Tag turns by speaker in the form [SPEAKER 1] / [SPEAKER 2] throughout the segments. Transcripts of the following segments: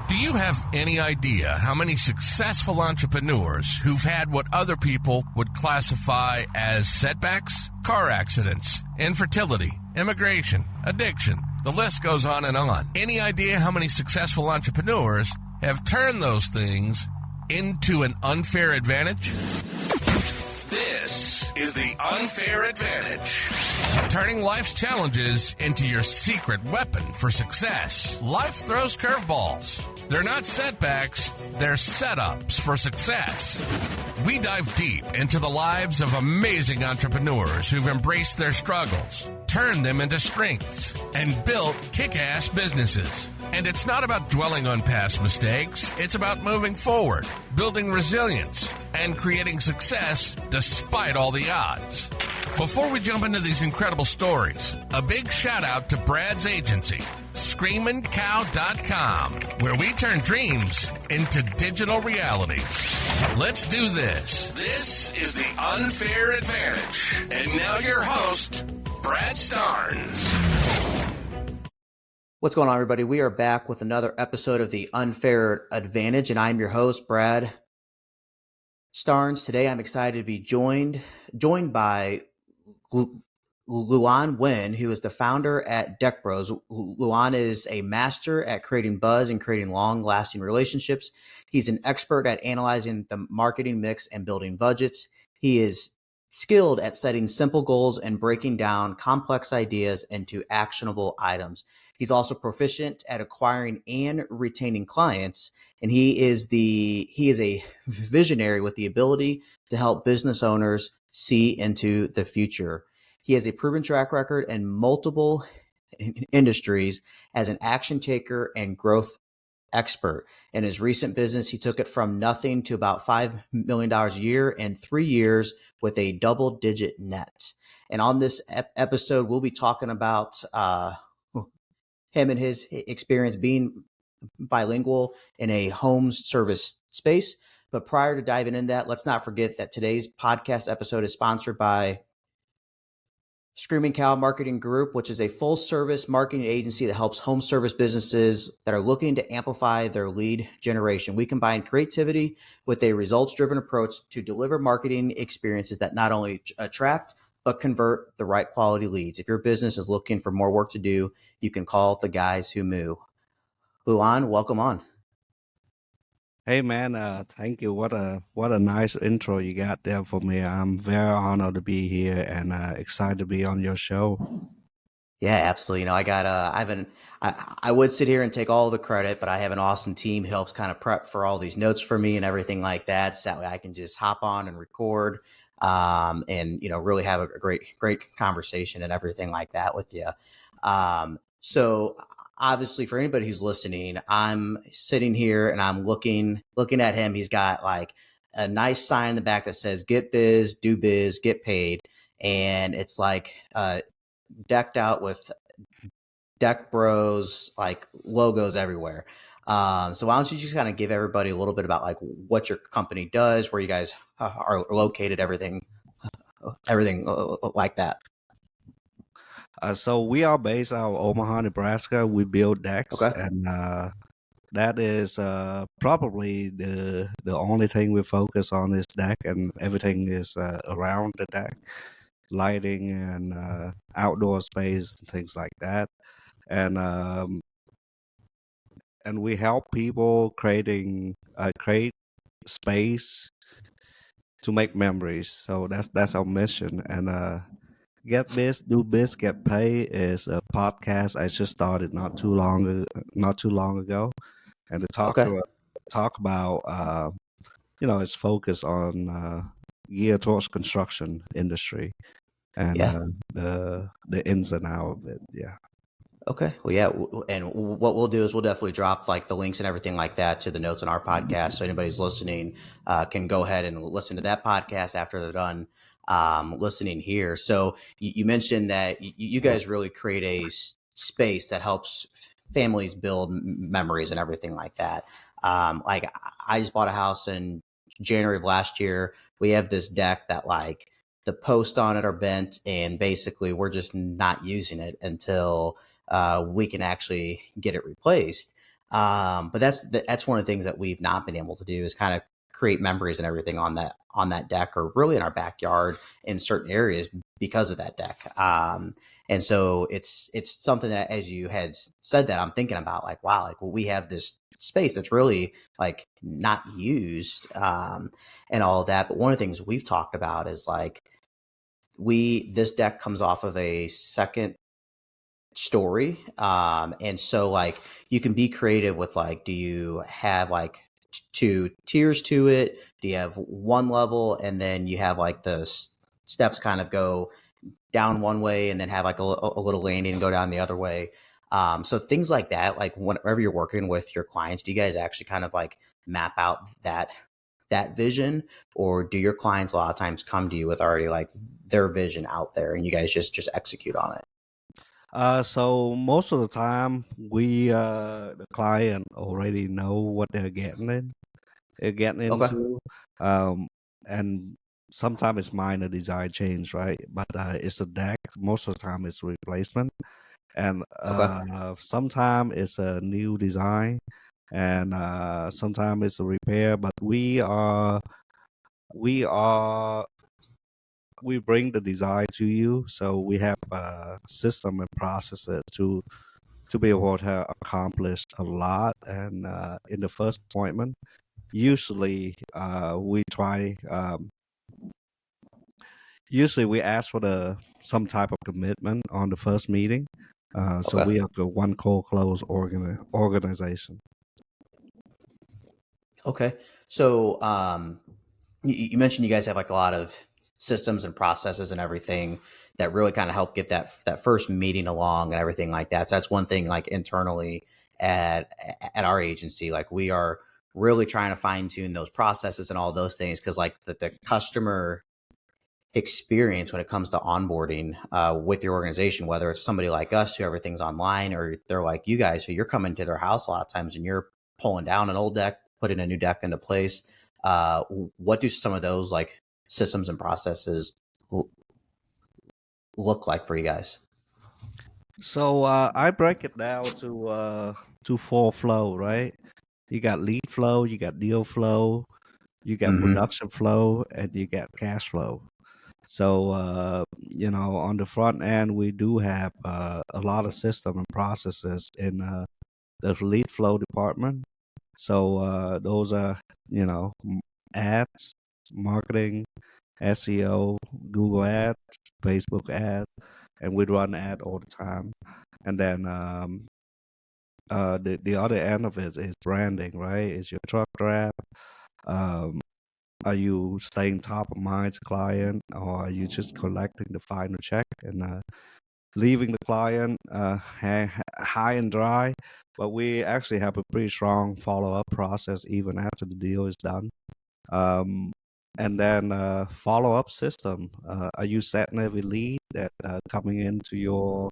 [SPEAKER 1] Do you have any idea how many successful entrepreneurs who've had what other people would classify as setbacks? Car accidents, infertility, immigration, addiction, the list goes on and on. Any idea how many successful entrepreneurs have turned those things into an unfair advantage? This is the unfair advantage. Turning life's challenges into your secret weapon for success. Life throws curveballs. They're not setbacks, they're setups for success. We dive deep into the lives of amazing entrepreneurs who've embraced their struggles, turned them into strengths, and built kick-ass businesses. And it's not about dwelling on past mistakes, it's about moving forward, building resilience, and creating success despite all the odds. Before we jump into these incredible stories, a big shout out to Brad's agency, ScreamingCow.com, where we turn dreams into digital realities. Let's do this. This is the Unfair Advantage. And now your host, Brad Starnes.
[SPEAKER 2] What's going on, everybody? We are back with another episode of the Unfair Advantage, and I'm your host, Brad Starnes. Today, I'm excited to be joined by Luan Nguyen, who is the founder at Deck Bros. Luan is a master at creating buzz and creating long-lasting relationships. He's an expert at analyzing the marketing mix and building budgets. He is skilled at setting simple goals and breaking down complex ideas into actionable items. He's also proficient at acquiring and retaining clients, and he is a visionary with the ability to help business owners see into the future. He has a proven track record in multiple industries as an action taker and growth expert. In his recent business, he took it from nothing to about $5 million a year in 3 years with a double-digit net. And on this episode, we'll be talking about him and his experience being bilingual in a home service space. But prior to diving into that, let's not forget that today's podcast episode is sponsored by Screaming Cow Marketing Group, which is a full-service marketing agency that helps home service businesses that are looking to amplify their lead generation. We combine creativity with a results-driven approach to deliver marketing experiences that not only attract, but convert the right quality leads. If your business is looking for more work to do, you can call the guys who moo. Luan, welcome on.
[SPEAKER 3] Hey man, thank you. What a nice intro you got there for me. I'm very honored to be here and excited to be on your show.
[SPEAKER 2] Yeah, absolutely. You know, I would sit here and take all the credit, but I have an awesome team who helps kind of prep for all these notes for me and everything like that. So that way I can just hop on and record, and, you know, really have a great conversation and everything like that with you. So obviously for anybody who's listening, I'm sitting here and I'm looking at him. He's got like a nice sign in the back that says, "Get biz, do biz, get paid." And it's like, decked out with Deck Bros like logos everywhere. So why don't you just kind of give everybody a little bit about like what your company does, where you guys are located, everything like that.
[SPEAKER 3] So we are based out of Omaha, Nebraska. We build decks,
[SPEAKER 2] Okay.
[SPEAKER 3] and that is probably the only thing we focus on is deck, and everything is around the deck, lighting and outdoor space and things like that. And we help people create space to make memories. So that's our mission. And Get Biz, Do Biz, Get Paid is a podcast I just started not too long ago, and to
[SPEAKER 2] Okay.
[SPEAKER 3] talk about it's focused on geared towards construction industry and
[SPEAKER 2] Yeah.
[SPEAKER 3] the ins and outs of it. Yeah.
[SPEAKER 2] Okay. Well, yeah. And what we'll do is we'll definitely drop like the links and everything like that to the notes on our podcast. So anybody's listening can go ahead and listen to that podcast after they're done listening here. So you mentioned that you guys really create a space that helps families build memories and everything like that. Like I just bought a house in January of last year. We have this deck that like the posts on it are bent, and basically we're just not using it until we can actually get it replaced. But that's one of the things that we've not been able to do is kind of create memories and everything on that deck, or really in our backyard in certain areas because of that deck. And so it's something that, as you had said that, I'm thinking about like, wow, like, well, we have this space that's really like not used, and all of that. But one of the things we've talked about is like, this deck comes off of a second story. And so like you can be creative with like, do you have like two tiers to it? Do you have one level and then you have like the steps kind of go down one way and then have like a little landing and go down the other way? So things like that, like whenever you're working with your clients, do you guys actually kind of like map out that vision, or do your clients a lot of times come to you with already like their vision out there and you guys just execute on it?
[SPEAKER 3] So most of the time, the client already know what they're getting
[SPEAKER 2] Okay.
[SPEAKER 3] into, um, and sometimes it's minor design change, right? But it's a deck. Most of the time, it's replacement, and
[SPEAKER 2] Okay.
[SPEAKER 3] sometimes it's a new design, and sometimes it's a repair. But we are we bring the design to you, so we have a system and processes to be able to accomplish a lot. And in the first appointment, usually we try. Usually we ask for the some type of commitment on the first meeting. So
[SPEAKER 2] Okay.
[SPEAKER 3] we have the one call close organization.
[SPEAKER 2] Okay. So, you mentioned you guys have like a lot of systems and processes and everything that really kind of help get that first meeting along and everything like that. So that's one thing like internally at our agency, like we are really trying to fine tune those processes and all those things, because like the customer experience when it comes to onboarding with your organization, whether it's somebody like us who everything's online, or they're like you guys who you're coming to their house a lot of times and you're pulling down an old deck, putting a new deck into place. What do some of those like systems and processes l- look like for you guys?
[SPEAKER 3] So I break it down to four flow, right? You got lead flow, you got deal flow, you got
[SPEAKER 2] Mm-hmm.
[SPEAKER 3] production flow, and you got cash flow. So on the front end, we do have a lot of system and processes in the lead flow department. So those are ads, marketing, SEO, Google Ads, Facebook Ads, and we run ad all the time. And then the other end of it is branding, right? Is your truck draft. Um, are you staying top of mind to client, or are you just collecting the final check and leaving the client high and dry? But we actually have a pretty strong follow up process even after the deal is done. Um, and then follow up system. Are you setting every lead that coming into your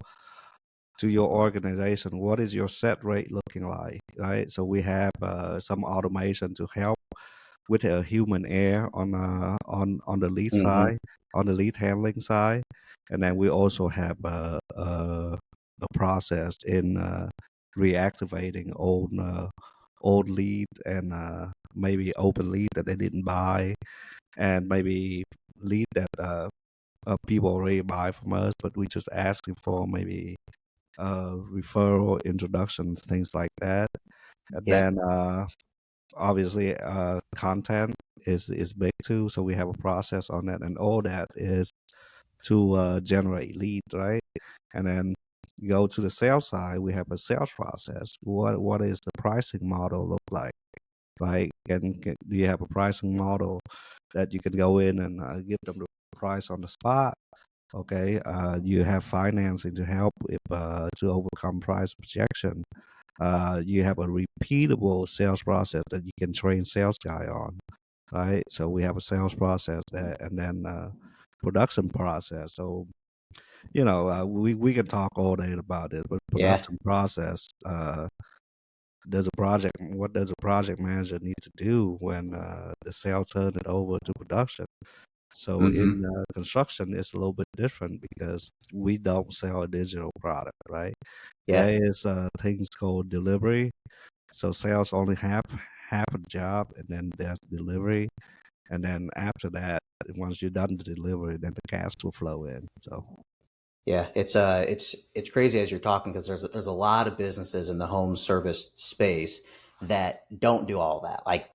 [SPEAKER 3] organization? What is your set rate looking like? Right. So we have some automation to help with a human error on the lead
[SPEAKER 2] Mm-hmm.
[SPEAKER 3] side, on the lead handling side, and then we also have a process in reactivating old lead and maybe open lead that they didn't buy, and maybe lead that people already buy from us, but we just asking for maybe referral, introductions, things like that. And
[SPEAKER 2] Yeah.
[SPEAKER 3] then obviously content is big too, so we have a process on that, and all that is to generate leads, right? And then you go to the sales side, we have a sales process. What is the pricing model look like, right? Do you have a pricing model that you can go in and give them the price on the spot? Okay, you have financing to help if to overcome price projection. You have a repeatable sales process that you can train sales guy on, right? So we have a sales process there, and then production process. So we can talk all day about it, but
[SPEAKER 2] Yeah.
[SPEAKER 3] production process. Does a project What does a project manager need to do when the sales turn it over to production? So
[SPEAKER 2] Mm-hmm.
[SPEAKER 3] in construction, it's a little bit different because we don't sell a digital product, right?
[SPEAKER 2] Yeah.
[SPEAKER 3] There is things called delivery. So sales only half a job, and then there's delivery, and then after that, once you're done the delivery, then the cash will flow in. So
[SPEAKER 2] Yeah, it's crazy as you're talking because there's a lot of businesses in the home service space that don't do all that. Like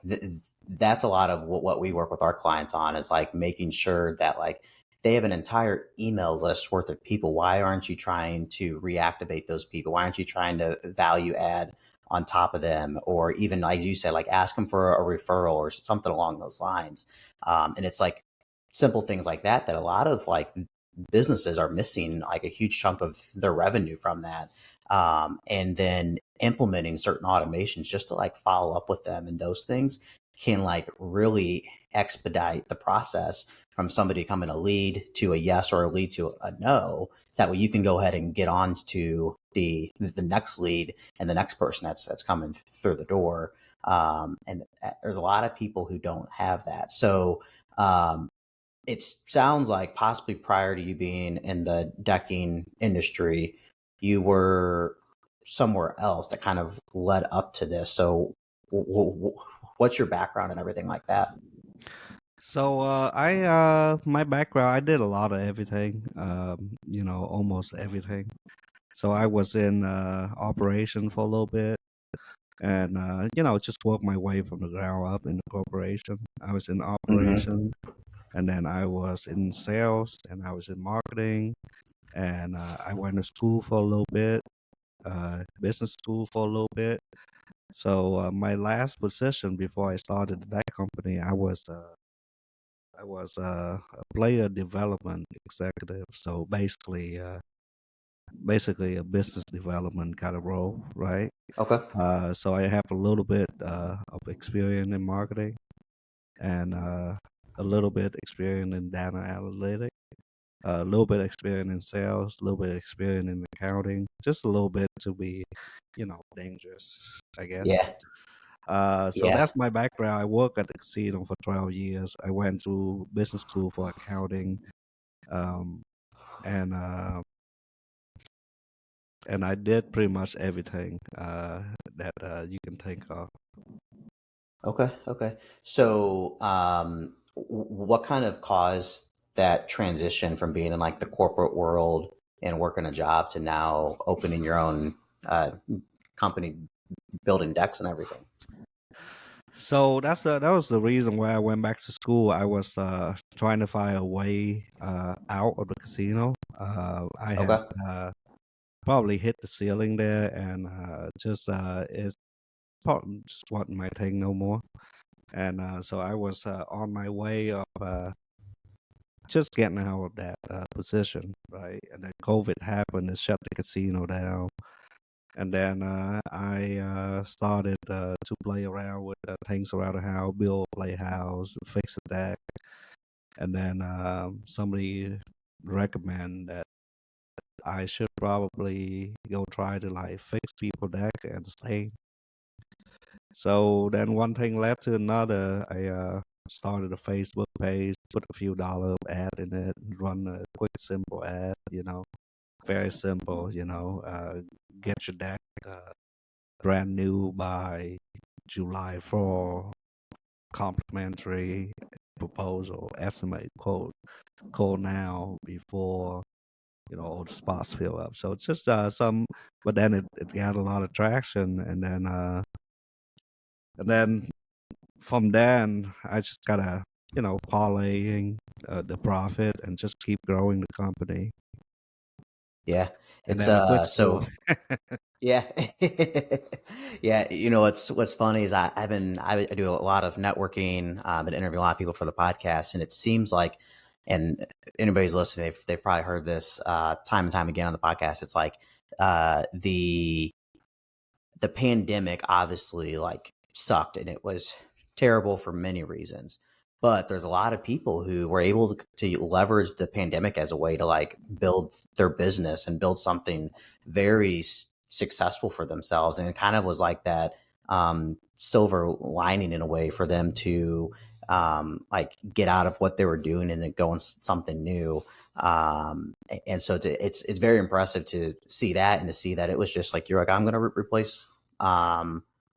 [SPEAKER 2] that's a lot of what we work with our clients on is like making sure that like they have an entire email list worth of people. Why aren't you trying to reactivate those people? Why aren't you trying to value add on top of them, or even like you said, like ask them for a referral or something along those lines? And it's like simple things like that that a lot of like businesses are missing like a huge chunk of their revenue from that. And then implementing certain automations just to like follow up with them and those things can like really expedite the process from somebody coming a lead to a yes or a lead to a no. So that way you can go ahead and get on to the next lead and the next person that's coming through the door. And there's a lot of people who don't have that. So it sounds like possibly prior to you being in the decking industry, you were somewhere else that kind of led up to this. So, what's your background and everything like that?
[SPEAKER 3] I my background, I did a lot of everything, almost everything. So I was in operation for a little bit, and just worked my way from the ground up in the corporation. I was in
[SPEAKER 2] Mm-hmm.
[SPEAKER 3] operation, and then I was in sales, and I was in marketing, and I went to school for a little bit, business school for a little bit. So my last position before I started that company, I was a player development executive. So basically a business development kind of role, right?
[SPEAKER 2] Okay.
[SPEAKER 3] So I have a little bit of experience in marketing, and a little bit experience in data analytics, a little bit experience in sales, a little bit experience in accounting, just a little bit to be, dangerous, I guess.
[SPEAKER 2] Yeah.
[SPEAKER 3] So
[SPEAKER 2] Yeah.
[SPEAKER 3] that's my background. I worked at the casino for 12 years. I went to business school for accounting, um, and I did pretty much everything that you can think of.
[SPEAKER 2] Okay. Okay. So, what kind of caused that transition from being in like the corporate world and working a job to now opening your own company, building decks and everything?
[SPEAKER 3] So that was the reason why I went back to school. I was trying to find a way out of the casino. I had
[SPEAKER 2] Okay.
[SPEAKER 3] probably hit the ceiling there, and it's just wasn't my thing no more. And so I was on my way of just getting out of that position, right? And then COVID happened and shut the casino down. And then I started to play around with things around the house, build a playhouse, fix a deck. And then somebody recommend that I should probably go try to like fix people deck and stay. So then one thing led to another. I started a Facebook page, put a few dollar ad in it, run a quick, simple ad. Very simple. Get your deck brand new by July 4, complimentary proposal, estimate quote, call now before all the spots fill up. So it's just but then it got a lot of traction, and then from then I just gotta parlaying the profit and just keep growing the company.
[SPEAKER 2] Yeah.
[SPEAKER 3] And
[SPEAKER 2] It's
[SPEAKER 3] then I quit school.
[SPEAKER 2] so yeah. Yeah, what's funny is I do a lot of networking and interview a lot of people for the podcast, and it seems like, and anybody's listening, they've probably heard this time and time again on the podcast. It's like the pandemic obviously like sucked and it was terrible for many reasons. But there's a lot of people who were able to leverage the pandemic as a way to like build their business and build something very successful for themselves. And it kind of was like that silver lining in a way for them to like get out of what they were doing and then go on something new. And so it's very impressive to see that and to see that it was just like you're like I'm going to replace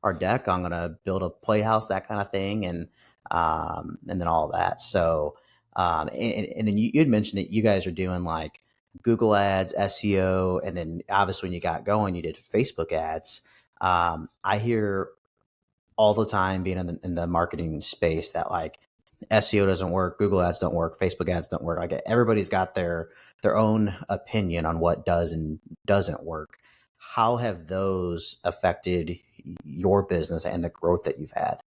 [SPEAKER 2] our deck. I'm gonna build a playhouse, that kind of thing, and then all of that. So and then you had mentioned that you guys are doing like Google ads, SEO, and then obviously when you got going, you did Facebook ads. I hear all the time being in the marketing space that like SEO doesn't work, Google ads don't work, Facebook ads don't work. Like everybody's got their own opinion on what does and doesn't work. How have those affected your business and the growth that you've had?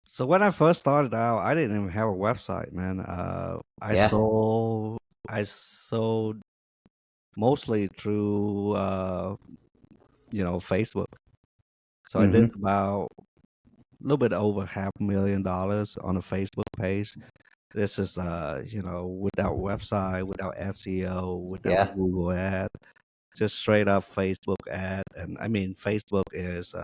[SPEAKER 3] So when I first started out, I didn't even have a website, man.
[SPEAKER 2] Yeah.
[SPEAKER 3] I sold mostly through Facebook. So I did
[SPEAKER 2] Mm-hmm.
[SPEAKER 3] about a little bit over $500,000 on a Facebook page. This is without website, without SEO, without
[SPEAKER 2] Yeah.
[SPEAKER 3] Google ad, just straight up Facebook ad. And I mean, Facebook is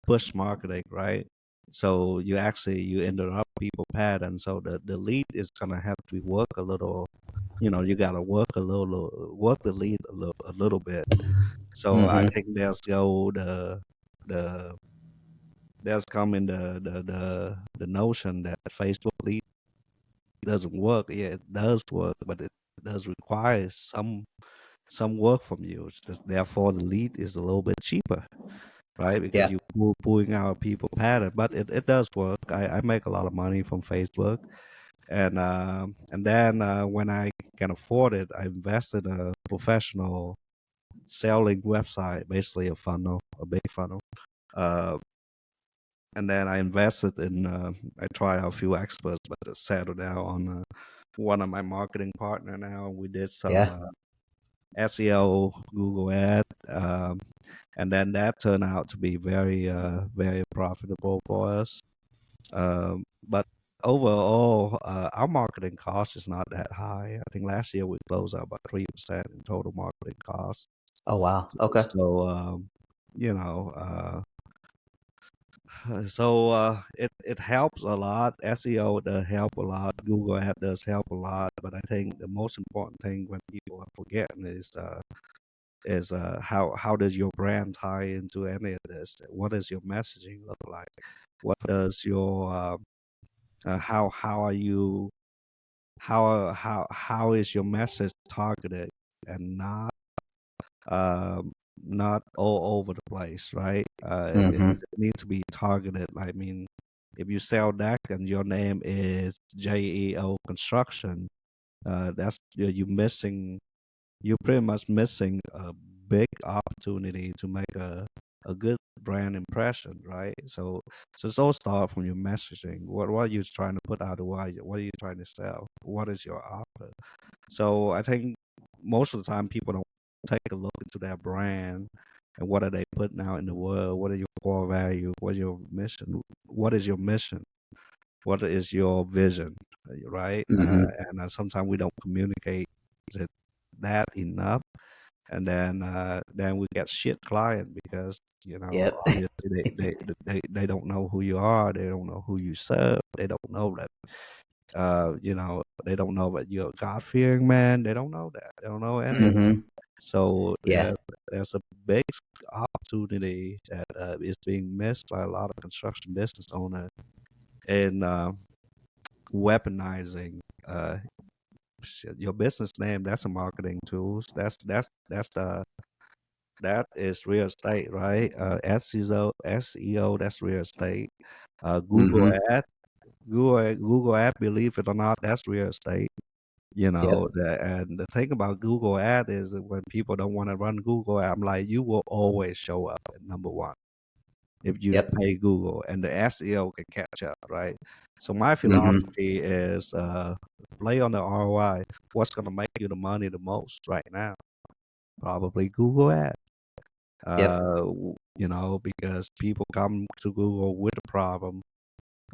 [SPEAKER 3] push marketing, right? So you interrupt people pattern. So the lead is gonna have to work a little. You gotta work the lead a little bit. So I
[SPEAKER 2] Mm-hmm.
[SPEAKER 3] think the there's come in the notion that Facebook lead doesn't work. Yeah, it does work, but it does require some work from you. Therefore, the lead is a little bit cheaper, right? Because
[SPEAKER 2] Yeah.
[SPEAKER 3] you pulling out people pattern, but it does work. I make a lot of money from Facebook, and then when I can afford it, I invested in a professional selling website, basically a funnel, a big funnel. Uh, and then I invested in. I tried out a few experts, but I settled down on one of my marketing partner now. We did some
[SPEAKER 2] Yeah.
[SPEAKER 3] SEO, Google ad, and then that turned out to be very profitable for us. But overall, our marketing cost is not that high. I think last year we closed out about 3% in total marketing costs.
[SPEAKER 2] Oh wow. Okay.
[SPEAKER 3] So you know, it helps a lot. SEO does help a lot. Google ad does help a lot. But I think the most important thing when people are forgetting is how does your brand tie into any of this? What does your messaging look like? What does your how are you how is your message targeted and not all over the place, right? It
[SPEAKER 2] Mm-hmm.
[SPEAKER 3] needs to be targeted. I mean, if you sell deck and your name is JEO Construction, that's you're pretty much missing a big opportunity to make a good brand impression, right? So it's all start from your messaging. What are you trying to put out? What are you trying to sell? What is your offer? So I think most of the time people don't take a look into their brand and what are they putting out in the world. What are your core value? What is your mission? What is your mission? What is your vision? Right?
[SPEAKER 2] Mm-hmm.
[SPEAKER 3] And sometimes we don't communicate that enough, and then we get shit client because
[SPEAKER 2] Yep.
[SPEAKER 3] obviously they don't know who you are, they don't know who you serve, they don't know that they don't know that you're a God fearing man, they don't know that, they don't know any of that.
[SPEAKER 2] Mm-hmm.
[SPEAKER 3] So
[SPEAKER 2] Yeah.
[SPEAKER 3] there's a big opportunity that is being missed by a lot of construction business owner in weaponizing your business name. That's a marketing tools. That is real estate, right? SEO, that's real estate. Google
[SPEAKER 2] Mm-hmm.
[SPEAKER 3] ad, Google ad, believe it or not, that's real estate.
[SPEAKER 2] Yep.
[SPEAKER 3] And the thing about Google ad is that when people don't want to run Google ad, I'm like, you will always show up at number one if you
[SPEAKER 2] Yep.
[SPEAKER 3] pay Google, and the SEO can catch up, right? So my
[SPEAKER 2] Mm-hmm.
[SPEAKER 3] philosophy is play on the ROI. What's going to make you the money the most right now? Probably Google ad.
[SPEAKER 2] Yep.
[SPEAKER 3] Because people come to Google with a problem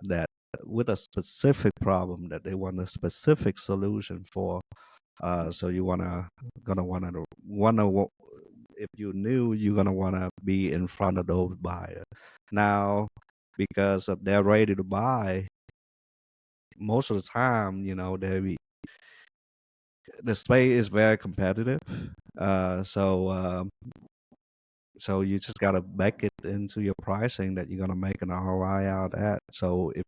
[SPEAKER 3] that with a specific problem that they want a specific solution for. So you wanna if you knew you're gonna wanna be in front of those buyers. Now, because of they're ready to buy, most of the time, the space is very competitive. So So you just got to bake it into your pricing that you're going to make an ROI out of that. So if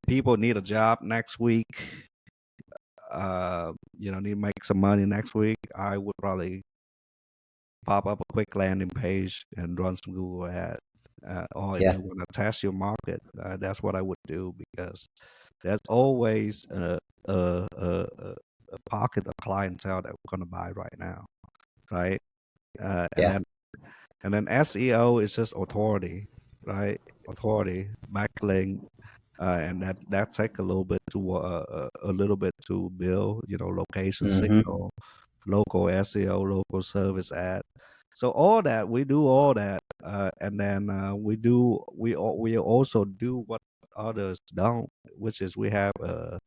[SPEAKER 3] people need a job next week, need to make some money next week, I would probably pop up a quick landing page and run some Google ad. Or if
[SPEAKER 2] Yeah.
[SPEAKER 3] you want to test your market, that's what I would do, because there's always a pocket of clientele that we're going to buy right now, right? Uh, and
[SPEAKER 2] Yeah.
[SPEAKER 3] then and then SEO is just authority, right? Authority, backlink, and that take a little bit to build, location
[SPEAKER 2] Mm-hmm.
[SPEAKER 3] signal, local SEO, local service ad. So all that we do, all that, and then we also do what others don't, which is we have a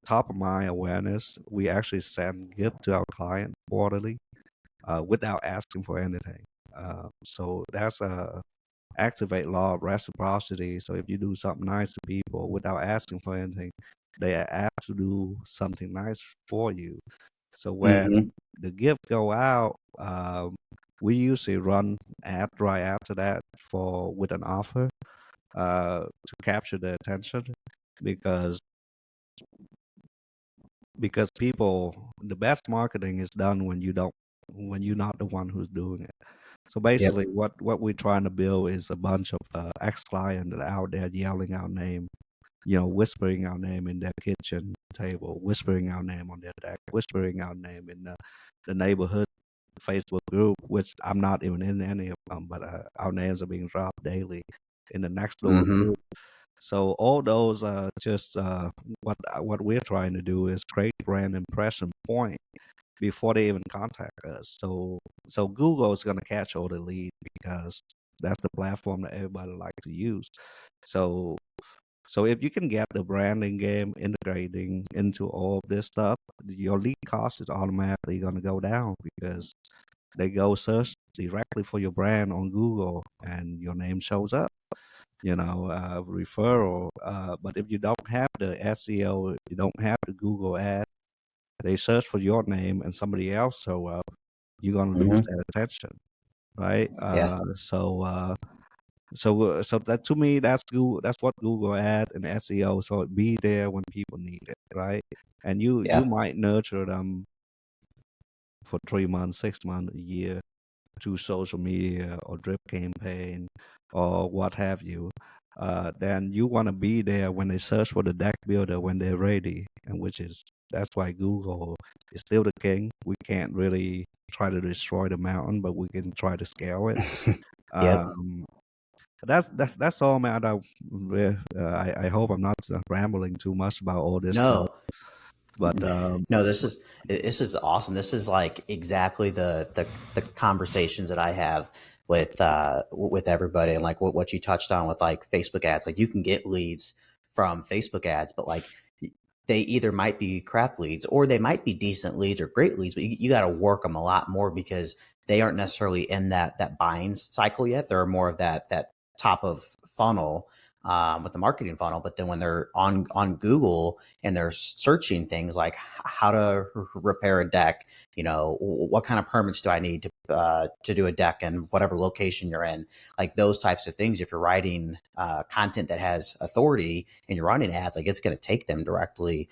[SPEAKER 3] top of mind awareness. We actually send gift to our client quarterly, without asking for anything. So that's a activate law of reciprocity. So if you do something nice to people without asking for anything, they are apt to do something nice for you. So
[SPEAKER 2] Mm-hmm.
[SPEAKER 3] when the gift go out, we usually run ad right after that for with an offer, to capture the attention, because people, the best marketing is done when you're not the one who's doing it. So
[SPEAKER 2] Yep.
[SPEAKER 3] basically, what we're trying to build is a bunch of ex-clients that are out there yelling our name, whispering our name in their kitchen table, whispering our name on their deck, whispering our name in the neighborhood Facebook group, which I'm not even in any of them, but our names are being dropped daily in the next door
[SPEAKER 2] Mm-hmm.
[SPEAKER 3] group. So all those just what we're trying to do is create brand impression point before they even contact us. So Google is going to catch all the lead, because that's the platform that everybody like to use. So so if you can get the branding game integrating into all of this stuff, your lead cost is automatically going to go down, because they go search directly for your brand on Google and your name shows up. Referral. But if you don't have the SEO, you don't have the Google ad, they search for your name and somebody else show up, you're gonna lose
[SPEAKER 2] Mm-hmm.
[SPEAKER 3] their attention, right?
[SPEAKER 2] Yeah.
[SPEAKER 3] So that, to me, that's Google. That's what Google ad and SEO. So it be there when people need it, right? And you
[SPEAKER 2] Yeah.
[SPEAKER 3] might nurture them for 3 months, 6 months, a year, to social media or drip campaign or what have you. Then you want to be there when they search for the deck builder when they're ready, and that's why Google is still the king. We can't really try to destroy the mountain, but we can try to scale it.
[SPEAKER 2] Yep.
[SPEAKER 3] Um, that's all, man. I hope I'm not rambling too much about all this stuff,
[SPEAKER 2] No.
[SPEAKER 3] but
[SPEAKER 2] No, this is awesome. This is like exactly the conversations that I have with everybody, and like what you touched on with like Facebook ads. Like you can get leads from Facebook ads, but like they either might be crap leads or they might be decent leads or great leads, but you got to work them a lot more because they aren't necessarily in that buying cycle yet. They're more of that top of funnel, with the marketing funnel. But then when they're on Google and they're searching things like how to repair a deck, what kind of permits do I need to do a deck in whatever location you're in, like those types of things. If you're writing content that has authority and you're running ads, like it's going to take them directly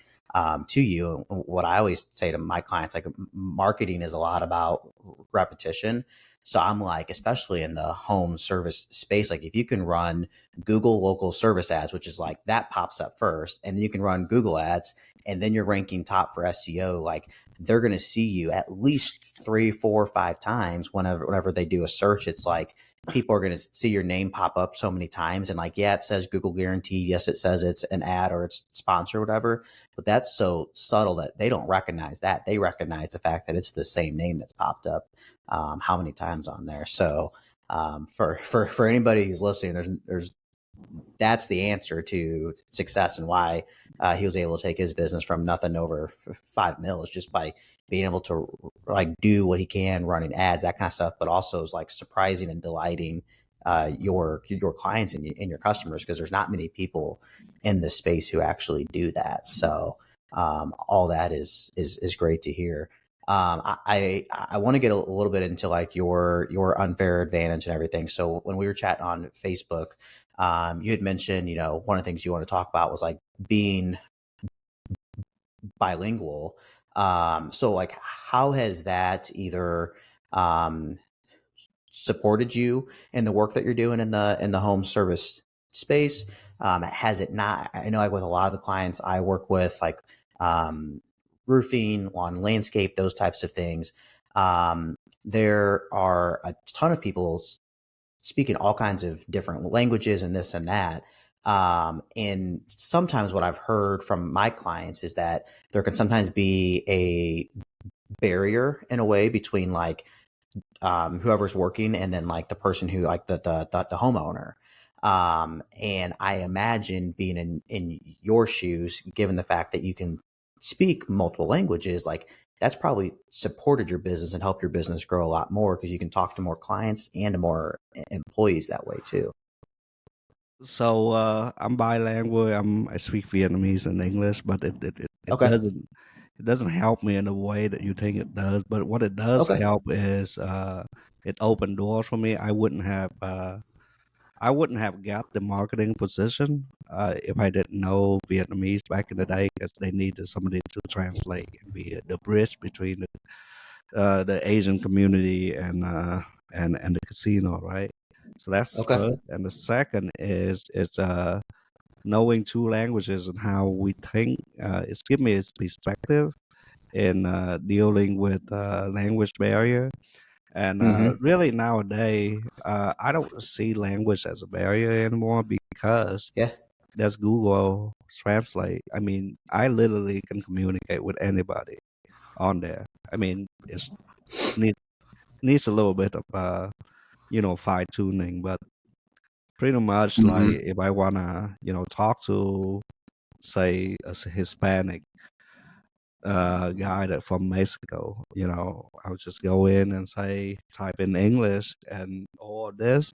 [SPEAKER 2] to you. What I always say to my clients, like marketing is a lot about repetition. So I'm like, especially in the home service space, like if you can run Google local service ads, which is like that pops up first, and then you can run Google ads, and then you're ranking top for SEO. Like they're going to see you at least 3, 4, 5 times whenever they do a search. It's like people are going to see your name pop up so many times, and like, yeah, it says Google guarantee. Yes, it says it's an ad or it's sponsor or whatever, but that's so subtle that they don't recognize that. They recognize the fact that it's the same name that's popped up how many times on there. So for anybody who's listening, there's that's the answer to success and why he was able to take his business from nothing over 5 mil, is just by being able to like do what he can running ads, that kind of stuff, but also is like surprising and delighting your clients and your customers, because there's not many people in this space who actually do that. So all that is great to hear. I want to get a little bit into like your unfair advantage and everything. So when we were chatting on Facebook, you had mentioned, one of the things you want to talk about was like being bilingual. So like, how has that either um, supported you in the work that you're doing in the home service space? Has it not? I know like with a lot of the clients I work with, like um, roofing, lawn, landscape, those types of things. There are a ton of people speaking all kinds of different languages and this and that. And sometimes what I've heard from my clients is that there can sometimes be a barrier in a way between like whoever's working and then like the person who like the homeowner. And I imagine being in your shoes, given the fact that you can speak multiple languages, like that's probably supported your business and helped your business grow a lot more because you can talk to more clients and to more employees that way too.
[SPEAKER 3] So I'm bilingual. I speak Vietnamese and English, but
[SPEAKER 2] Okay.
[SPEAKER 3] it doesn't help me in the way that you think it does. But what it does
[SPEAKER 2] Okay.
[SPEAKER 3] help is it opened doors for me. I wouldn't have got the marketing position if I didn't know Vietnamese back in the day, because they needed somebody to translate and be the bridge between the Asian community and the casino, right? So that's
[SPEAKER 2] Okay.
[SPEAKER 3] first, and the second is knowing two languages and how we think. It's given me its perspective in dealing with language barrier. And
[SPEAKER 2] Mm-hmm.
[SPEAKER 3] really nowadays, I don't see language as a barrier anymore because
[SPEAKER 2] Yeah.
[SPEAKER 3] there's Google Translate. I mean, I literally can communicate with anybody on there. I mean, it needs a little bit of fine tuning, but pretty much like
[SPEAKER 2] Mm-hmm.
[SPEAKER 3] if I wanna talk to, say, a Hispanic guy that from Mexico, I would just go in and say type in English and all this,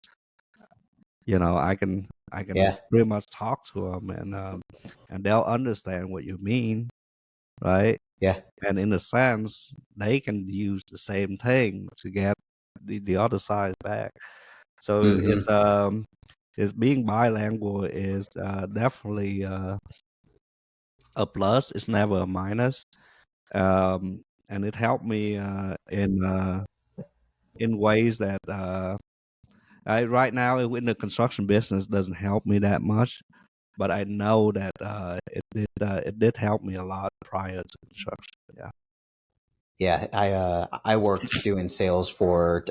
[SPEAKER 3] I can
[SPEAKER 2] Yeah.
[SPEAKER 3] pretty much talk to them, and they'll understand what you mean, right?
[SPEAKER 2] Yeah.
[SPEAKER 3] And in a sense, they can use the same thing to get the other side back. So
[SPEAKER 2] Mm-hmm.
[SPEAKER 3] it's being bilingual is definitely a plus. It's never a minus. And it helped me in ways that right now in the construction business doesn't help me that much. But I know that it did help me a lot prior to construction. Yeah.
[SPEAKER 2] Yeah, I worked doing sales for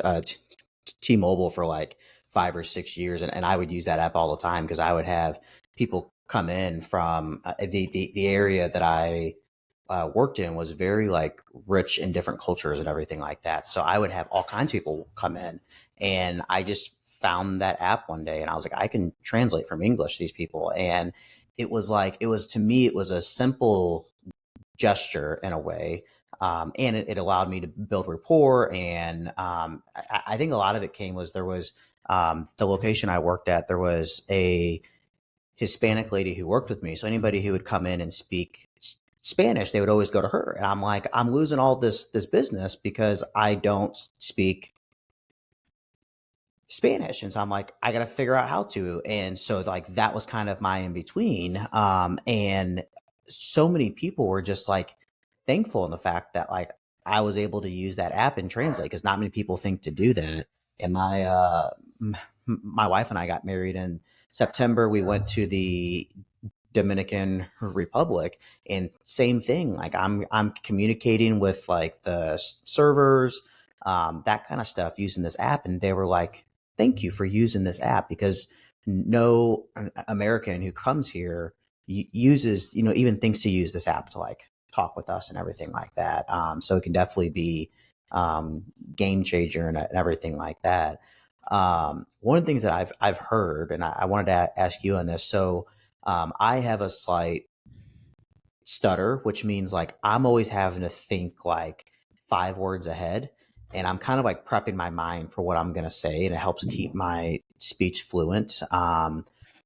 [SPEAKER 2] T-Mobile for like 5 or 6 years, and I would use that app all the time because I would have people come in from the area that I worked in was very like rich in different cultures and everything like that. So I would have all kinds of people come in, and I just found that app one day, and I was like, I can translate from English to these people, and it was to me, it was a simple gesture in a way. And it allowed me to build rapport. And I think a lot of it came was there was the location I worked at, there was a Hispanic lady who worked with me. So anybody who would come in and speak Spanish, they would always go to her. And I'm like, I'm losing all this business because I don't speak Spanish. And so I'm like, I got to figure out how to. And so like that was kind of my in between. And so many people were just like thankful in the fact that like I was able to use that app and translate because not many people think to do that. And my wife and I got married in September. We went to the Dominican Republic, and same thing. Like I'm communicating with like the servers, that kind of stuff using this app, and they were like, "Thank you for using this app," because no American who comes here uses even thinks to use this app to like talk with us and everything like that. So it can definitely be um, game changer and everything like that. One of the things that I've heard, and I wanted to ask you on this. So I have a slight stutter, which means like I'm always having to think like 5 words ahead. And I'm kind of like prepping my mind for what I'm going to say. And it helps keep my speech fluent.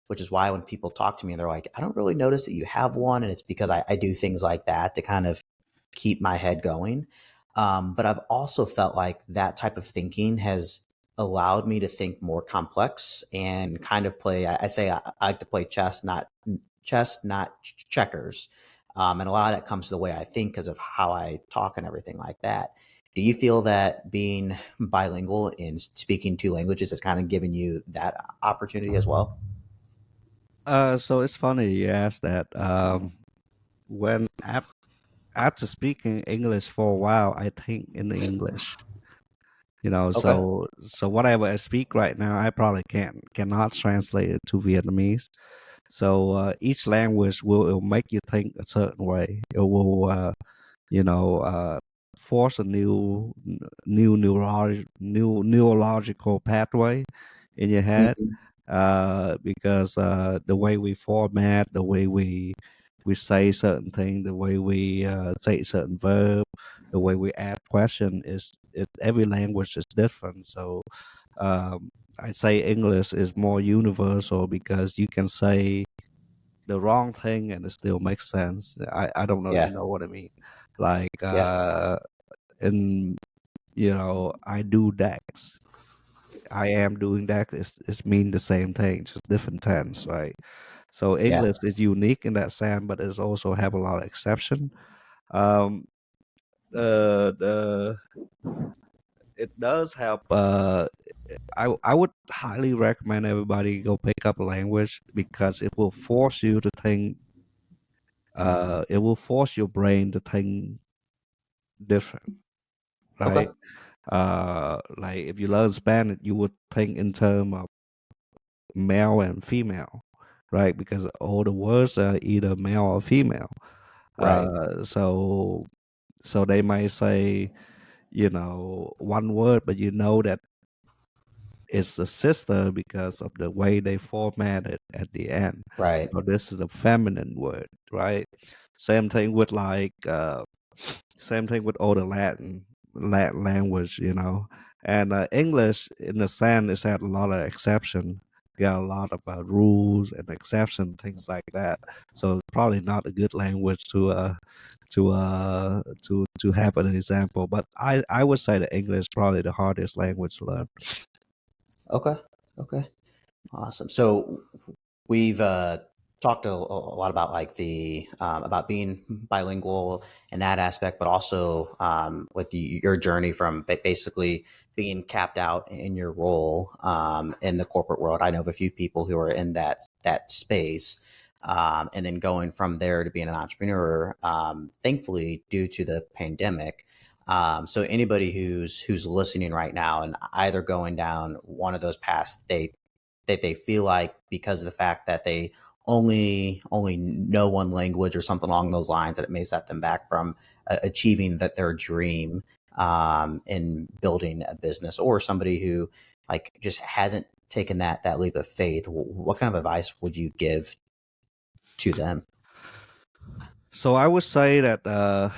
[SPEAKER 2] Which is why when people talk to me, they're like, I don't really notice that you have one. And it's because I do things like that to kind of keep my head going. But I've also felt like that type of thinking has allowed me to think more complex and kind of play. I say I like to play chess, not checkers. And a lot of that comes to the way I think because of how I talk and everything like that. Do you feel that being bilingual in speaking two languages has kind of given you that opportunity as well?
[SPEAKER 3] So it's funny you asked that. When after speaking English for a while, I think in English.
[SPEAKER 2] Okay.
[SPEAKER 3] So whatever I speak right now, I probably cannot translate it to Vietnamese. So each language will make you think a certain way. It will you know, force a new neurological pathway in your head,
[SPEAKER 2] Mhm.
[SPEAKER 3] because the way we format, the way we say certain things, the way we say certain verb, the way we add question every language is different. So I'd say English is more universal because you can say the wrong thing and it still makes sense. I don't know if you
[SPEAKER 2] Yeah.
[SPEAKER 3] know what I mean. Like
[SPEAKER 2] Yeah.
[SPEAKER 3] in I do decks. I am doing that. It's mean the same thing, just different tense, right? So
[SPEAKER 2] Yeah.
[SPEAKER 3] English is unique in that sense, but it's also have a lot of exception. Um, the It does help. I would highly recommend everybody go pick up a language because it will force you to think. It will force your brain to think different,
[SPEAKER 2] Okay.
[SPEAKER 3] right? Like if you learn Spanish, you would think in terms of male and female, right? Because all the words are either male or female.
[SPEAKER 2] Right.
[SPEAKER 3] So they might say, one word, but you know that it's a sister because of the way they format it at the end.
[SPEAKER 2] Right.
[SPEAKER 3] This is a feminine word, right? Same thing with same thing with all the Latin language, and English in the sense it's had a lot of exception, got a lot of rules and exception, things like that. So probably not a good language to have an example. But I would say that English is probably the hardest language to learn.
[SPEAKER 2] Okay. Okay. Awesome. So we've talked a lot about like the about being bilingual in that aspect, but also with your journey from basically being capped out in your role in the corporate world. I know of a few people who are in that space, and then going from there to being an entrepreneur. Thankfully, due to the pandemic. So anybody who's listening right now and either going down one of those paths, they feel like because of the fact that they only know one language or something along those lines that it may set them back from achieving that their dream in building a business, or somebody who like just hasn't taken that leap of faith. What kind of advice would you give to them?
[SPEAKER 3] So I would say that the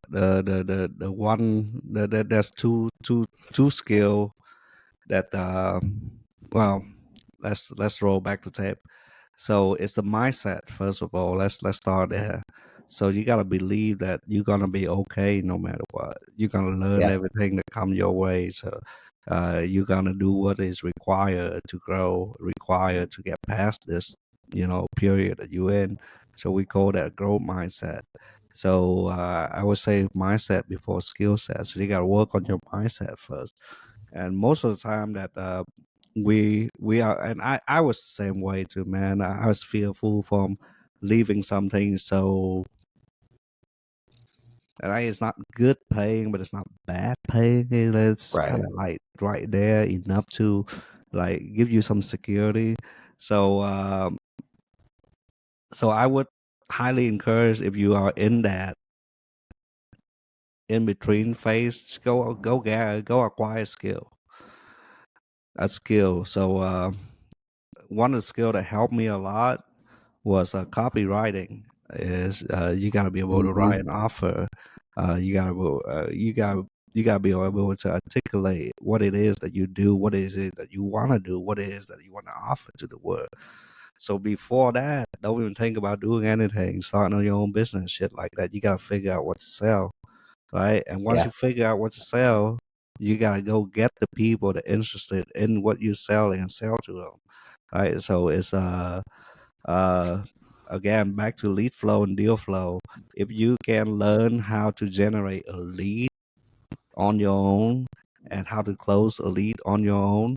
[SPEAKER 3] the one there's two skill that well let's roll back the tape. So it's the mindset first of all. Let's start there. So you gotta believe that you're gonna be okay no matter what. You're gonna learn
[SPEAKER 2] Yeah.
[SPEAKER 3] everything that come your way. So you're gonna do what is required to grow, required to get past this, period that you're in. So we call that growth mindset. So I would say mindset before skill set. So you gotta work on your mindset first. And most of the time that we are, and I was the same way too, man. I was fearful from leaving something. So right, it's not good paying, but it's not bad paying. It's kind
[SPEAKER 2] Right.
[SPEAKER 3] of like right there enough to like give you some security. So I would highly encourage, if you are in that in between phase, go acquire a skill. So one of the skill that helped me a lot was copywriting. Is you got to be able to write
[SPEAKER 2] Hmm.
[SPEAKER 3] an offer. You got to be able to articulate what it is that you do, what is it that you want to do, what it is that you want to offer to the world. So before that, don't even think about doing anything, starting on your own business, shit like that. You got to figure out what to sell. right? And once
[SPEAKER 2] Yeah.
[SPEAKER 3] you figure out what to sell, you gotta go get the people that are interested in what you're selling and sell to them, right? So it's uh again back to lead flow and deal flow. If you can learn how to generate a lead on your own and how to close a lead on your own,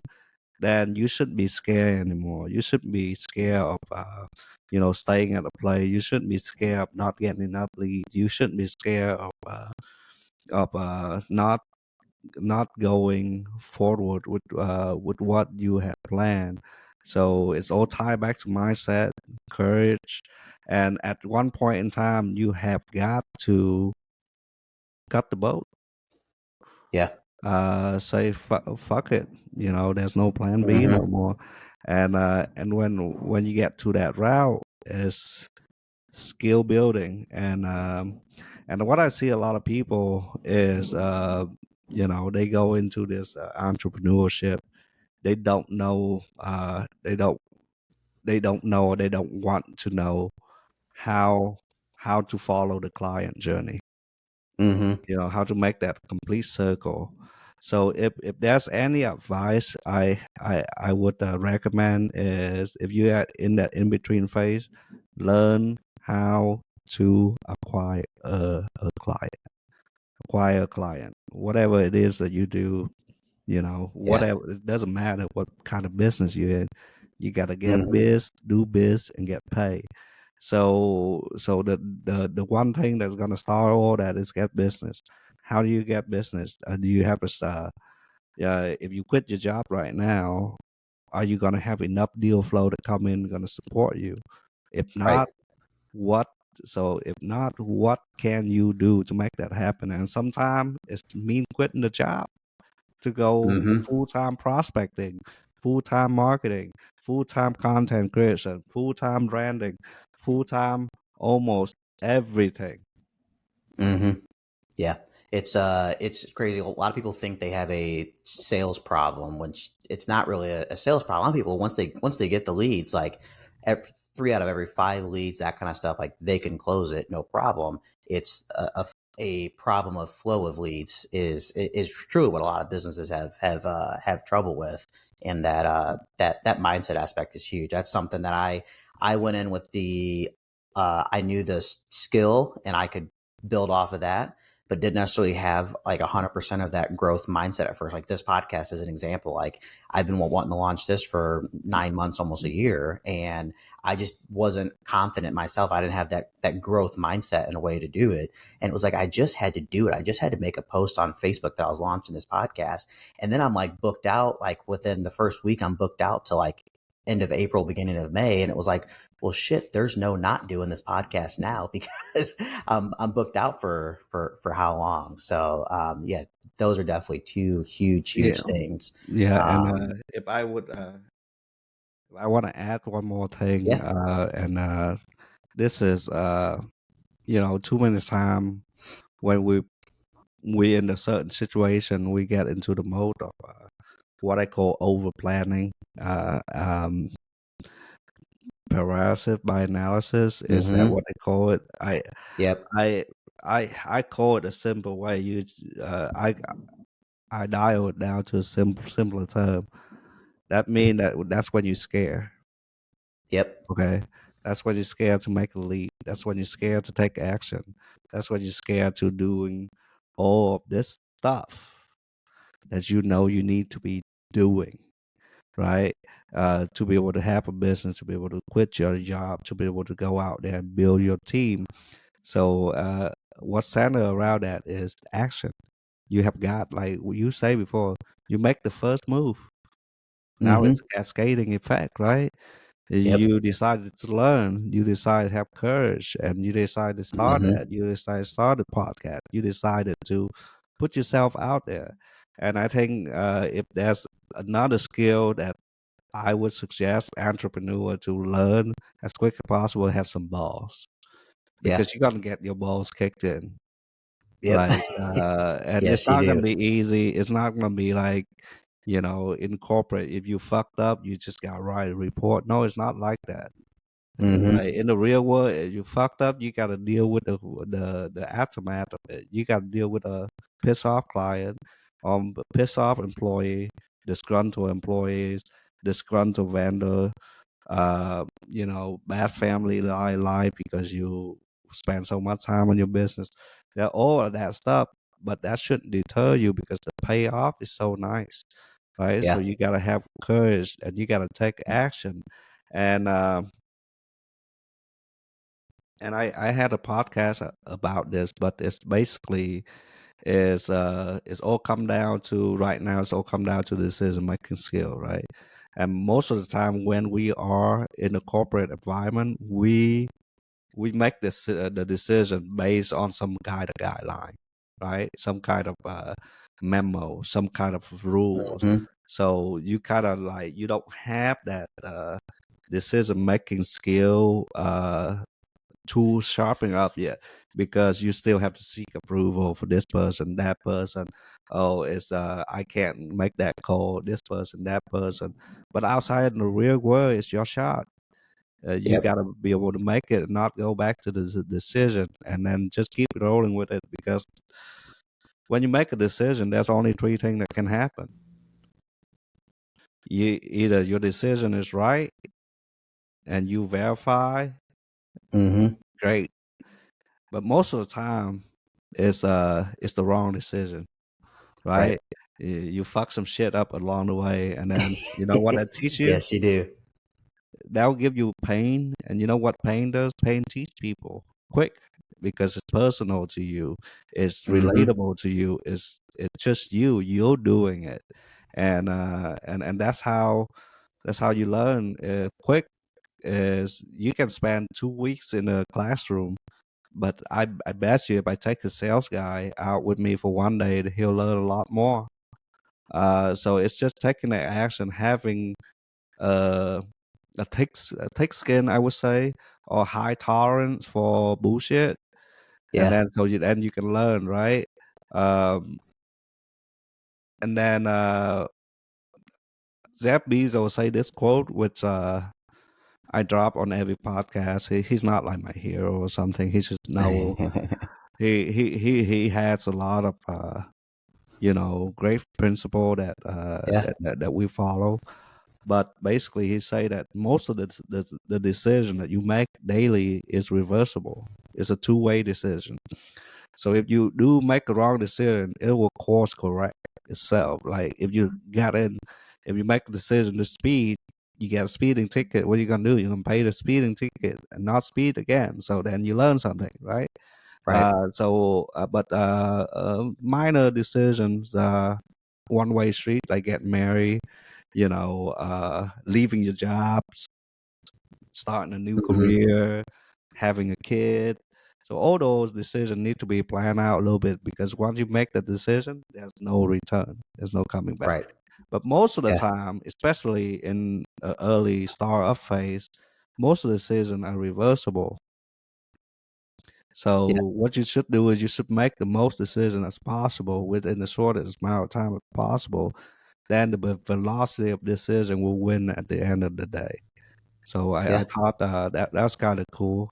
[SPEAKER 3] then you shouldn't be scared anymore. You shouldn't be scared of staying at a place. You shouldn't be scared of not getting enough lead. You shouldn't be scared of not going forward with what you had planned. So it's all tied back to mindset, courage, and at one point in time, you have got to cut the boat.
[SPEAKER 2] Yeah.
[SPEAKER 3] Say fuck it. There's no plan B no
[SPEAKER 2] Hmm.
[SPEAKER 3] more. And when you get to that route, is skill building. And what I see a lot of people is they go into this entrepreneurship. They don't know. They don't know, or they don't want to know how how to follow the client journey,
[SPEAKER 2] Hmm.
[SPEAKER 3] how to make that complete circle. So if there's any advice I would recommend, is if you are in that in between phase, learn how to acquire a client, whatever it is that you do.
[SPEAKER 2] Yeah.
[SPEAKER 3] Whatever, it doesn't matter what kind of business you're in. You got to get
[SPEAKER 2] Hmm.
[SPEAKER 3] biz, do biz, and get paid. So the one thing that's gonna start all that is get business. How do you get business? Do you have a if you quit your job right now, are you gonna have enough deal flow to come in, gonna support you? If
[SPEAKER 2] Right.
[SPEAKER 3] not, what? So if not, what can you do to make that happen? And sometimes it's mean quitting the job to go
[SPEAKER 2] Hmm.
[SPEAKER 3] full-time prospecting, full-time marketing, full-time content creation, full-time branding, full-time almost everything.
[SPEAKER 2] Hmm. Yeah, it's crazy. A lot of people think they have a sales problem, which it's not really a sales problem. A lot of people, once they get the leads, like three out of every five leads, that kind of stuff, like they can close it, no problem. It's a problem of flow of leads is truly what a lot of businesses have trouble with, and that mindset aspect is huge. That's something that I went in with I knew the skill and I could build off of that, but didn't necessarily have like 100% of that growth mindset at first. Like this podcast is an example. Like I've been wanting to launch this for 9 months, almost a year, and I just wasn't confident myself. I didn't have that growth mindset and a way to do it. And it was like I just had to do it. I just had to make a post on Facebook that I was launching this podcast, and then I'm like booked out. Like within the first week, I'm booked out to like end of April, beginning of May. And it was like, well, shit, there's no not doing this podcast now because I'm booked out for how long. So, yeah, those are definitely two huge
[SPEAKER 3] Yeah,
[SPEAKER 2] things.
[SPEAKER 3] yeah. And
[SPEAKER 2] Um,
[SPEAKER 3] if I want to add one more thing,
[SPEAKER 2] yeah.
[SPEAKER 3] and this is too many time when we in a certain situation, we get into the mode of what I call over planning. Paralysis by analysis, is that
[SPEAKER 2] Mm-hmm.
[SPEAKER 3] what they call it?
[SPEAKER 2] Yep.
[SPEAKER 3] I I call it a simple way. I dial it down to a simpler term. That mean that's when you scare.
[SPEAKER 2] Yep.
[SPEAKER 3] Okay, that's when you're scared to make a leap. That's when you're scared to take action. That's when you're scared to doing all of this stuff that you need to be doing, right? To be able to have a business, to be able to quit your job, to be able to go out there and build your team. So what's centered around that is action. You have got, like you say before, you make the first move. Now
[SPEAKER 2] Mm-hmm.
[SPEAKER 3] it's a cascading effect, right?
[SPEAKER 2] Yep.
[SPEAKER 3] You decided to learn, you decided to have courage, and you decided to start
[SPEAKER 2] Mm-hmm.
[SPEAKER 3] that. You decided to start a podcast. You decided to put yourself out there. And I think if there's another skill that I would suggest entrepreneur to learn as quick as possible, have some balls,
[SPEAKER 2] Yeah.
[SPEAKER 3] because you're gonna get your balls kicked in.
[SPEAKER 2] Yep.
[SPEAKER 3] Like, and it's
[SPEAKER 2] Yes, you
[SPEAKER 3] not gonna
[SPEAKER 2] do.
[SPEAKER 3] be easy. It's not gonna be like, in corporate, if you fucked up, you just got to write a report. No, it's not like that.
[SPEAKER 2] Mm-hmm.
[SPEAKER 3] Like in the real world, if you fucked up, you got to deal with the aftermath of it. You got to deal with a piss off client, piss off employee, disgruntled employees, disgruntled vendor, bad family life because you spend so much time on your business. Yeah, all of that stuff, but that shouldn't deter you because the payoff is so nice, right? So
[SPEAKER 2] Yeah.
[SPEAKER 3] you gotta have courage and you gotta take action. And I had a podcast about this, but it's basically it's all come down to right now. It's all come down to decision making skill, right? And most of the time, when we are in a corporate environment, we make this the decision based on some kind of guideline, right? Some kind of memo, some kind of rules.
[SPEAKER 2] Mm-hmm.
[SPEAKER 3] So you kind of like you don't have that decision making skill too sharpening up yet because you still have to seek approval for this person, that person. Oh, it's I can't make that call. This person, that person. But outside in the real world, it's your shot. You got
[SPEAKER 2] Yep.
[SPEAKER 3] to be able to make it and not go back to the decision and then just keep rolling with it because when you make a decision, there's only three things that can happen. Either your decision is right and you verify,
[SPEAKER 2] Mm-hmm.
[SPEAKER 3] great. But most of the time, it's the wrong decision,
[SPEAKER 2] Right.
[SPEAKER 3] right? You fuck some shit up along the way, and then you know what that teach you?
[SPEAKER 2] Yes, you do.
[SPEAKER 3] That'll give you pain, and you know what pain does? Pain teach people quick because it's personal to you, it's
[SPEAKER 2] Mm-hmm.
[SPEAKER 3] relatable to you, it's just you're doing it, and that's how you learn quick. Is you can spend 2 weeks in a classroom, but I bet you if I take a sales guy out with me for one day, he'll learn a lot more. So it's just taking the action, having uh, a thick skin, I would say, or high tolerance for bullshit, and
[SPEAKER 2] Yeah.
[SPEAKER 3] then you can learn, right? Um, and then Jeff Bezos say this quote, which I drop on every podcast. He's not like my hero or something. He's just no. He has a lot of great principle
[SPEAKER 2] Yeah.
[SPEAKER 3] that we follow. But basically, he say that most of the decision that you make daily is reversible. It's a two-way decision. So if you do make a wrong decision, it will course correct itself. Like if you make a decision to speed, you get a speeding ticket. What are you gonna do? You're gonna pay the speeding ticket and not speed again. So then you learn something, right?
[SPEAKER 2] Right.
[SPEAKER 3] But minor decisions, one-way street, like getting married, leaving your job, starting a new
[SPEAKER 2] Mm-hmm.
[SPEAKER 3] career, having a kid. So all those decisions need to be planned out a little bit because once you make the decision, there's no return. There's no coming back.
[SPEAKER 2] Right.
[SPEAKER 3] But most of the
[SPEAKER 2] Yeah.
[SPEAKER 3] time, especially in the early startup phase, most of the decisions are reversible. So
[SPEAKER 2] Yeah.
[SPEAKER 3] what you should do is you should make the most decision as possible within the shortest amount of time as possible. Then the velocity of decision will win at the end of the day. So I
[SPEAKER 2] Yeah.
[SPEAKER 3] thought that was kind of cool.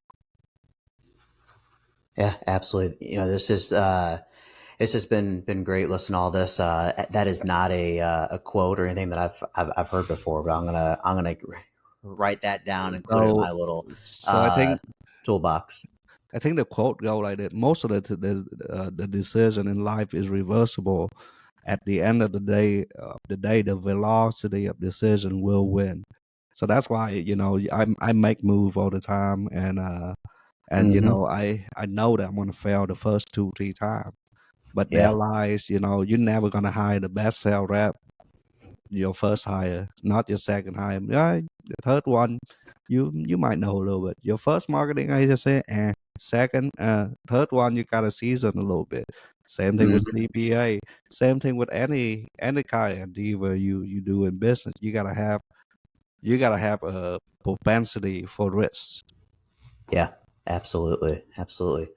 [SPEAKER 2] Yeah. Absolutely. This has been great listening to all this. That is not a quote or anything that I've heard before, but I'm gonna write that down, include it in
[SPEAKER 3] So
[SPEAKER 2] my little
[SPEAKER 3] so
[SPEAKER 2] uh, toolbox.
[SPEAKER 3] I think the quote go like that. Most of the decision in life is reversible. At the end of the day, the velocity of decision will win. So that's why I make move all the time, and
[SPEAKER 2] Mm-hmm.
[SPEAKER 3] I know that I'm gonna fail the first 2 3 times. But there
[SPEAKER 2] Yeah.
[SPEAKER 3] lies, you're never gonna hire the best sales rep your first hire, not your second hire. Yeah, the third one, you might know a little bit. Your first marketing agency, second, third one, you gotta season a little bit. Same thing with
[SPEAKER 2] Mm-hmm.
[SPEAKER 3] CPA. Same thing with any kind of endeavor you do in business. You gotta have a propensity for risk.
[SPEAKER 2] Yeah. Absolutely. Absolutely.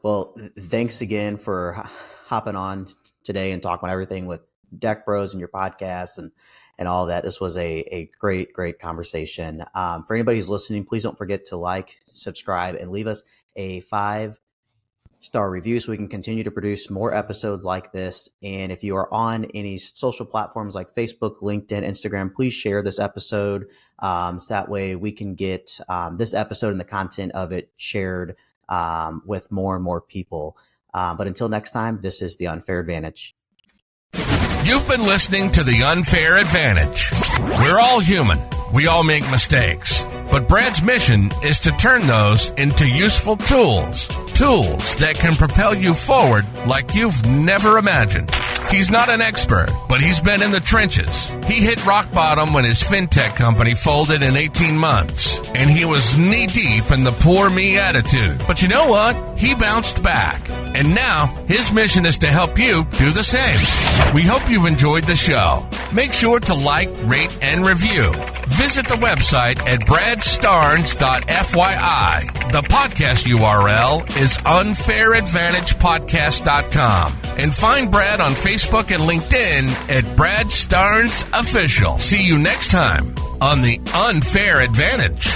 [SPEAKER 2] Well, thanks again for hopping on today and talking about everything with Deck Bros and your podcast and all that. This was a great conversation. For anybody who's listening, please don't forget to like, subscribe, and leave us a 5-star review so we can continue to produce more episodes like this. And if you are on any social platforms like Facebook, LinkedIn, Instagram, please share this episode. So that way we can get this episode and the content of it shared with more and more people. But until next time, this is The Unfair Advantage.
[SPEAKER 1] You've been listening to The Unfair Advantage. We're all human. We all make mistakes. But Brad's mission is to turn those into useful tools. Tools that can propel you forward like you've never imagined. He's not an expert, but he's been in the trenches. He hit rock bottom when his fintech company folded in 18 months, and he was knee-deep in the poor me attitude. But you know what? He bounced back, and now his mission is to help you do the same. We hope you've enjoyed the show. Make sure to like, rate, and review. Visit the website at bradstarnes.fyi. The podcast URL is unfairadvantagepodcast.com. And find Brad on Facebook and LinkedIn at Brad Starnes Official. See you next time on The Unfair Advantage.